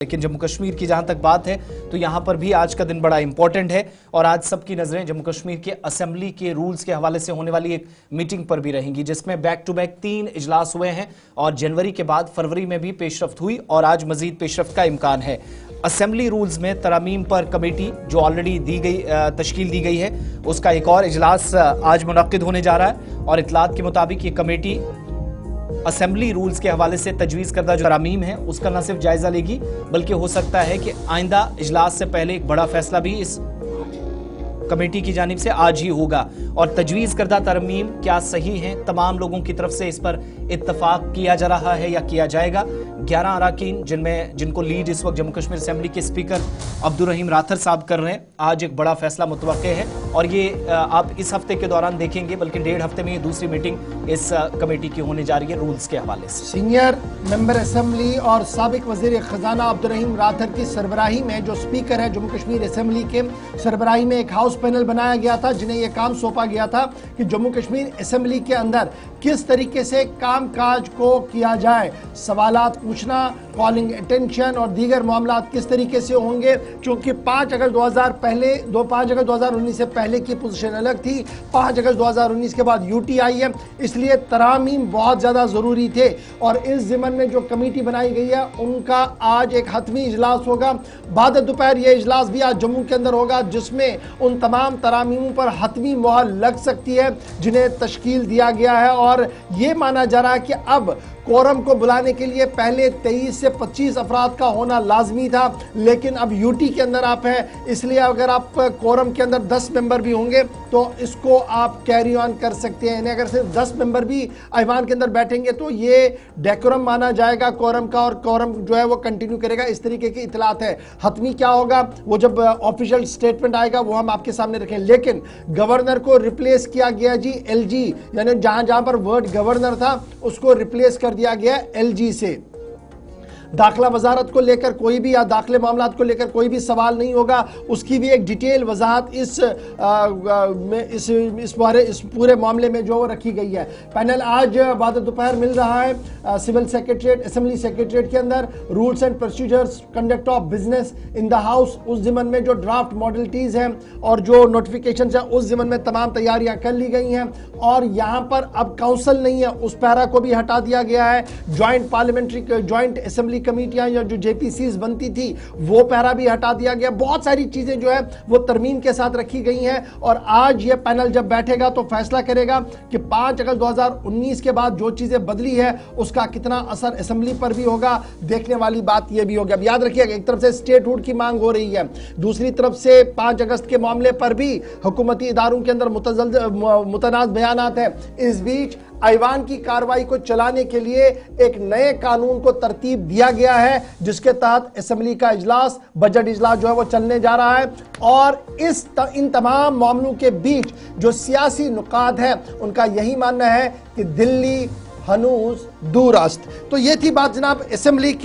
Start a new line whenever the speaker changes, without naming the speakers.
लेकिन जम्मू कश्मीर की जहां तक बात है तो यहां पर भी आज का दिन बड़ा इंपॉर्टेंट है और आज सबकी नजरें जम्मू कश्मीर के असेंबली के रूल्स के हवाले से होने वाली एक मीटिंग पर भी रहेंगी, जिसमें बैक टू बैक 3 इजलास हुए हैं और जनवरी के बाद फरवरी में भी पेशरफ्त हुई और आज मजीद पेशरफ्त का इम्कान है। असेंबली रूल्स में तरमीम पर कमेटी जो ऑलरेडी तश्कील दी गई है, उसका एक और इजलास आज मुनक्किद होने जा रहा है और इतलात के मुताबिक ये कमेटी असेंबली रूल्स के हवाले से तजवीज़ करदा जो तरामीम है उसका न सिर्फ जायजा लेगी बल्कि हो सकता है कि आइंदा इजलास से पहले एक बड़ा फैसला भी इस कमेटी की जानिब से आज ही होगा। और तजवीज़ करदा तरमीम क्या सही हैं, तमाम लोगों की तरफ से इस पर इत्तफाक किया जा रहा है या किया जाएगा। 11 अराकीन जिनको लीड इस वक्त जम्मू कश्मीर असेंबली के स्पीकर अब्दुल रहीम राथर साहब कर रहे हैं। आज एक बड़ा फैसला मुतवक्के है और ये आप इस हफ्ते के दौरान देखेंगे, बल्कि 1.5 हफ्ते में ये दूसरी मीटिंग इस कमेटी की होने जा रही है रूल्स के हवाले से।
सीनियर मेंबर असेंबली और साबिक वजीर खजाना अब्दुल रहीम राथर की सरबराही में जो स्पीकर है जम्मू कश्मीर असेंबली के सरबराही में एक हाउस पैनल बनाया गया था, जिन्हें यह काम सौंपा गया था कि जम्मू कश्मीर असेंबली के अंदर किस तरीके से काम काज को किया जाए, सवालात पूछना, कॉलिंग अटेंशन और दीगर मामलात किस तरीके से होंगे। चूंकि 5 अगस्त 2019 से पहले की पोजीशन अलग थी, 5 अगस्त 2019 के बाद यूटी आई है, इसलिए तरामीम बहुत ज़्यादा ज़रूरी थे और इस ज़िमन में जो कमेटी बनाई गई है उनका आज एक हतमी इजलास होगा। बाद दोपहर ये इजलास भी आज जम्मू के अंदर होगा, जिसमें उन तमाम तरामीमों पर हतमी मोहर लग सकती है जिन्हें तश्कील दिया गया है। और ये माना जा रहा है कि अब कोरम को बुलाने के लिए पहले 23 से 25 अफराद का होना लाजमी था, लेकिन अब यूटी के अंदर आप हैं, इसलिए अगर आप कोरम के अंदर 10 मेंबर भी होंगे तो इसको आप कैरी ऑन कर सकते हैं। अगर सिर्फ 10 मेंबर भी ऐवान के अंदर बैठेंगे तो ये डेकोरम माना जाएगा कोरम का और कोरम जो है वो कंटिन्यू करेगा। इस तरीके की इतलात है। हतमी क्या होगा वो जब ऑफिशियल स्टेटमेंट आएगा वो हम आपके सामने रखें। लेकिन गवर्नर को रिप्लेस किया गया जी एलजी, यानी जहां जहां पर वर्ड गवर्नर था उसको रिप्लेस कर दिया गया एलजी से। दाखिला वजारत को लेकर कोई भी या दाखिले मामलात को लेकर कोई भी सवाल नहीं होगा, उसकी भी एक डिटेल वजाहत इस पूरे मामले में जो रखी गई है। पैनल आज बाद दोपहर मिल रहा है सिविल सेक्रेटरीट असेंबली सेक्रेटरीट के अंदर। Rules and procedures conduct of business in the house, उस जिमन में जो ड्राफ्ट मॉडलिटीज़ हैं और जो नोटिफिकेशन है उस जिमन में तमाम तैयारियां कर ली गई हैं। और यहाँ पर अब काउंसिल नहीं है, उस पैरा को भी हटा दिया गया है। जॉइंट असेंबली कमेटियां या जो जेपीसीज बनती थी वो पैरा भी हटा दिया गया। बहुत सारी चीजें जो है वो तरमीम के साथ रखी गई हैं और आज ये पैनल जब बैठेगा तो फैसला करेगा कि 5 अगस्त 2019 के बाद जो चीजें बदली है उसका कितना असर असेंबली पर भी होगा। देखने वाली बात ये भी होगी। अब याद रखिएगा, एक तरफ से स्टेटहुड की मांग हो रही है, दूसरी तरफ से 5 अगस्त के मामले पर भी हुकूमती इदारों के अंदर मुतनाज़ बयानात है। इस बीच ऐवान की कार्रवाई को चलाने के लिए एक नए कानून को तरतीब दिया गया है, जिसके तहत असेंबली का इजलास, बजट इजलास जो है वो चलने जा रहा है। और इन तमाम मामलों के बीच जो सियासी नुकात है उनका यही मानना है कि दिल्ली हनूज दूरस्त। तो ये थी बात जनाब असेंबली की।